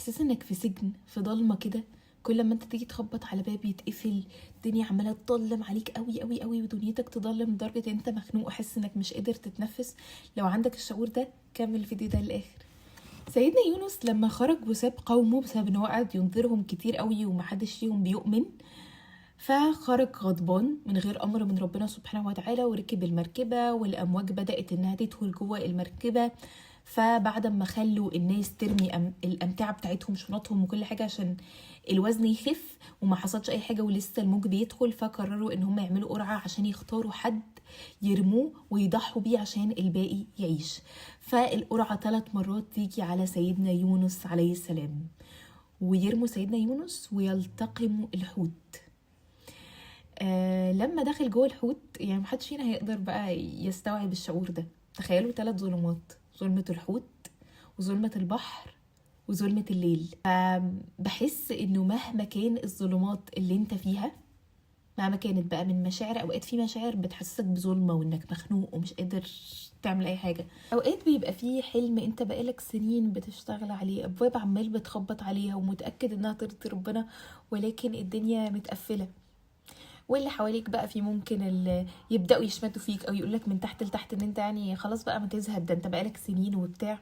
احساس انك في سجن في ضلمه كده، كل ما انت تيجي تخبط على باب يتقفل، الدنيا عماله تضلم عليك قوي قوي قوي ودنيتك تضلم لدرجه ان انت مخنوق وحاسس انك مش قادر تتنفس. لو عندك الشعور ده كمل الفيديو ده للاخر. سيدنا يونس لما خرج وساب قومه بسبب ان هو قعد ينذرهم كتير قوي ومحدش فيهم بيؤمن، فخرج غضبان من غير امر من ربنا سبحانه وتعالى وركب المركبه، والامواج بدات انها تدخل جوه المركبه. فبعد ما خلوا الناس ترمي الامتعه بتاعتهم شنطهم وكل حاجه عشان الوزن يخف وما حصلش اي حاجه ولسه الموج بيدخل، فقرروا ان هم يعملوا قرعه عشان يختاروا حد يرموه ويضحوا بيه عشان الباقي يعيش. فالقرعه 3 مرات تيجي على سيدنا يونس عليه السلام، ويرموا سيدنا يونس ويلتقموا الحوت. لما دخل جوه الحوت يعني محدش فينا هيقدر بقى يستوعب الشعور ده. تخيلوا 3 ظلمات، ظلمة الحوت وظلمة البحر وظلمة الليل. بحس انه مهما كان الظلمات اللي انت فيها، مهما كانت بقى من مشاعر، اوقات في مشاعر بتحسسك بظلمة وانك مخنوق ومش قادر تعمل اي حاجة. اوقات بيبقى فيه حلم انت بقالك سنين بتشتغل عليه، ابواب عمال بتخبط عليها ومتأكد انها ترضي ربنا، ولكن الدنيا متقفلة. واللي حواليك بقى في ممكن اللي يبداوا يشمتوا فيك او يقولك من تحت لتحت ان انت يعني خلاص بقى ما تزهد، ده انت بقالك سنين وبتاع.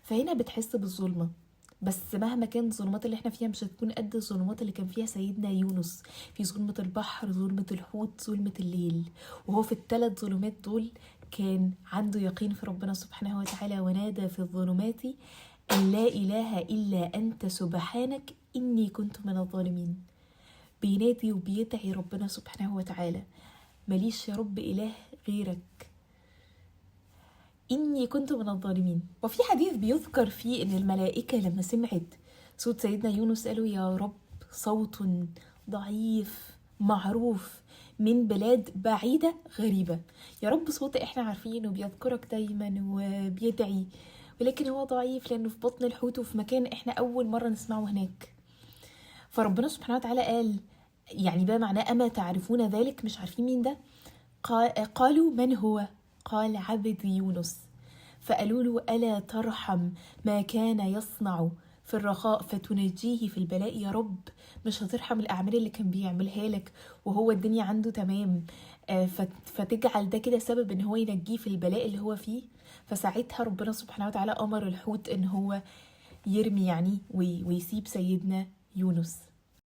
فهنا بتحس بالظلمه. بس مهما كانت الظلمات اللي احنا فيها مش هتكون قد الظلمات اللي كان فيها سيدنا يونس. في ظلمه البحر، ظلمه الحوت، ظلمه الليل، وهو في ال3 ظلمات دول كان عنده يقين في ربنا سبحانه وتعالى. ونادى في الظلمات ان لا اله الا انت سبحانك اني كنت من الظالمين. بينادي وبيدعي ربنا سبحانه وتعالى، ماليش يا رب إله غيرك، إني كنت من الظالمين. وفي حديث بيذكر فيه إن الملائكة لما سمعت صوت سيدنا يونس قالوا يا رب صوت ضعيف معروف من بلاد بعيدة غريبة، يا رب صوت احنا عارفينه بيذكرك دايما وبيدعي، ولكن هو ضعيف لأنه في بطن الحوت وفي مكان احنا أول مرة نسمعه هناك. فربنا سبحانه وتعالى قال يعني ده معناه أما تعرفون ذلك، مش عارفين مين ده؟ قالوا من هو؟ قال عبدي يونس. فقالوا له ألا ترحم ما كان يصنع في الرخاء فتنجيه في البلاء؟ يا رب مش هترحم الأعمال اللي كان بيعملها لك وهو الدنيا عنده تمام، فتجعل ده كده سبب ان هو ينجيه في البلاء اللي هو فيه؟ فساعتها ربنا سبحانه وتعالى أمر الحوت ان هو يرمي يعني ويسيب سيدنا يونس.